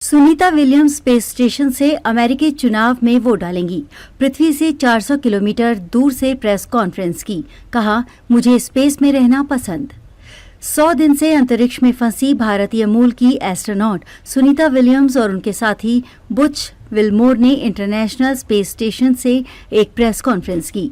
Sunita Williams space station से अमेरिकी चुनाव में वोट डालेंगी। पृथ्वी से 400 किलोमीटर दूर से प्रेस कॉन्फ्रेंस की। कहा, मुझे स्पेस में रहना पसंद। 100 दिन से अंतरिक्ष में फंसी भारतीय मूल की एस्ट्रोनॉट सुनीता विलियम्स और उनके साथी बुच विल्मोर ने इंटरनेशनल स्पेस स्टेशन से एक प्रेस कॉन्फ्रेंस की।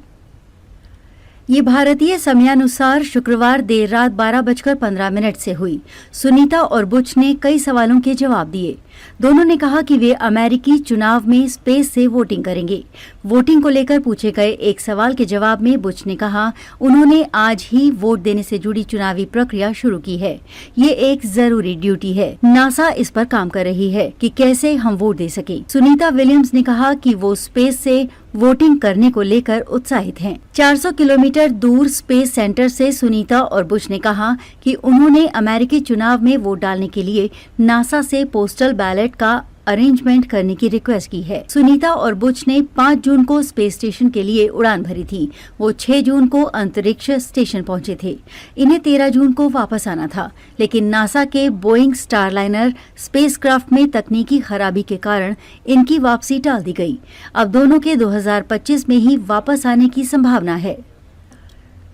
ये भारतीय समयानुसार शुक्रवार देर रात 12:15 से हुई। सुनीता और बुच ने कई सवालों के जवाब दिए। दोनों ने कहा कि वे अमेरिकी चुनाव में स्पेस से वोटिंग करेंगे। वोटिंग को लेकर पूछे गए एक सवाल के जवाब में बुच ने कहा, उन्होंने आज ही वोट देने से जुड़ी चुनावी प्रक्रिया शुरू की है। ये एक जरूरी ड्यूटी है। नासा इस पर काम कर रही है कि कैसे हम वोट दे सके। सुनीता विलियम्स ने कहा कि वो स्पेस से वोटिंग करने को लेकर उत्साहित हैं। 400 किलोमीटर दूर स्पेस सेंटर से सुनीता और बुच ने कहा कि उन्होंने अमेरिकी चुनाव में वोट डालने के लिए नासा से पोस्टल बैलेट का अरेंजमेंट करने की रिक्वेस्ट की है। सुनीता और बुच ने 5 जून को स्पेस स्टेशन के लिए उड़ान भरी थी। वो 6 जून को अंतरिक्ष स्टेशन पहुंचे थे। इन्हें 13 जून को वापस आना था, लेकिन नासा के बोइंग स्टारलाइनर स्पेसक्राफ्ट में तकनीकी खराबी के कारण इनकी वापसी टाल दी गई। अब दोनों के 2025 में ही वापस आने की संभावना है।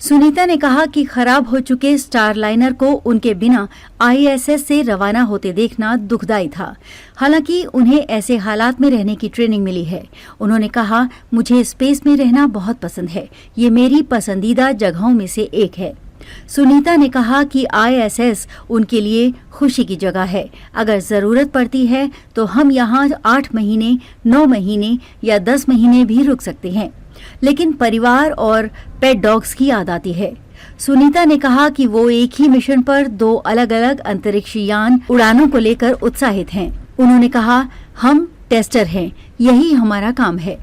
सुनीता ने कहा कि खराब हो चुके स्टारलाइनर को उनके बिना आईएसएस से रवाना होते देखना दुखदायी था। हालांकि उन्हें ऐसे हालात में रहने की ट्रेनिंग मिली है। उन्होंने कहा, मुझे स्पेस में रहना बहुत पसंद है। ये मेरी पसंदीदा जगहों में से एक है। सुनीता ने कहा कि आईएसएस उनके लिए खुशी की जगह है। अगर जरूरत पड़ती है तो हम यहाँ 8 महीने, 9 महीने या 10 महीने भी रुक सकते हैं, लेकिन परिवार और पेट डॉग्स की याद आती है। सुनीता ने कहा कि वो एक ही मिशन पर 2 अलग-अलग अंतरिक्ष यान उड़ानों को लेकर उत्साहित हैं। उन्होंने कहा, हम टेस्टर हैं, यही हमारा काम है।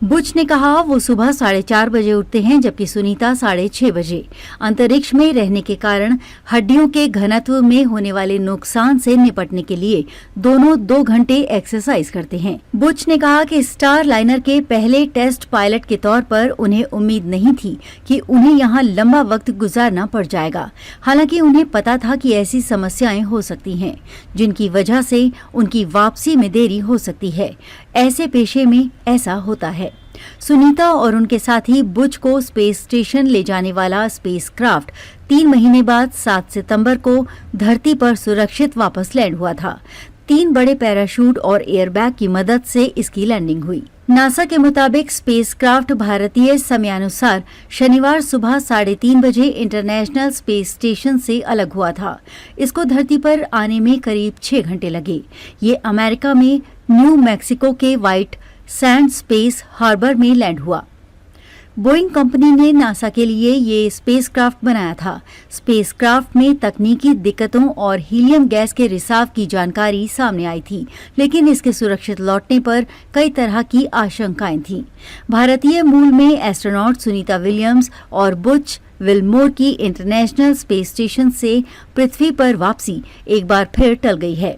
बुच ने कहा वो सुबह 4:30 बजे उठते हैं, जबकि सुनीता 6:30 बजे। अंतरिक्ष में रहने के कारण हड्डियों के घनत्व में होने वाले नुकसान से निपटने के लिए दोनों 2 घंटे एक्सरसाइज करते हैं। बुच ने कहा कि स्टार लाइनर के पहले टेस्ट पायलट के तौर पर उन्हें उम्मीद नहीं थी कि उन्हें यहाँ लंबा वक्त गुजारना पड़ जाएगा। हालांकि उन्हें पता था कि ऐसी समस्याएं हो सकती हैं, जिनकी वजह से उनकी वापसी में देरी हो सकती है। ऐसे पेशे में ऐसा होता है। सुनीता और उनके साथी बुच को स्पेस स्टेशन ले जाने वाला स्पेसक्राफ्ट 3 महीने बाद 7 सितंबर को धरती पर सुरक्षित वापस लैंड हुआ था। 3 बड़े पैराशूट और एयरबैग की मदद से इसकी लैंडिंग हुई। नासा के मुताबिक स्पेसक्राफ्ट भारतीय समयानुसार शनिवार सुबह 3:30 बजे इंटरनेशनल स्पेस स्टेशन से अलग हुआ था। इसको धरती पर आने में करीब 6 घंटे लगे। ये अमेरिका में न्यू मैक्सिको के व्हाइट सैंड स्पेस हार्बर में लैंड हुआ। बोइंग कंपनी ने नासा के लिए ये स्पेसक्राफ्ट बनाया था। स्पेसक्राफ्ट में तकनीकी दिक्कतों और हीलियम गैस के रिसाव की जानकारी सामने आई थी, लेकिन इसके सुरक्षित लौटने पर कई तरह की आशंकाएं थीं। भारतीय मूल में एस्ट्रोनॉट सुनीता विलियम्स और बुच विल्मोर की इंटरनेशनल स्पेस स्टेशन से पृथ्वी पर वापसी एक बार फिर टल गई है।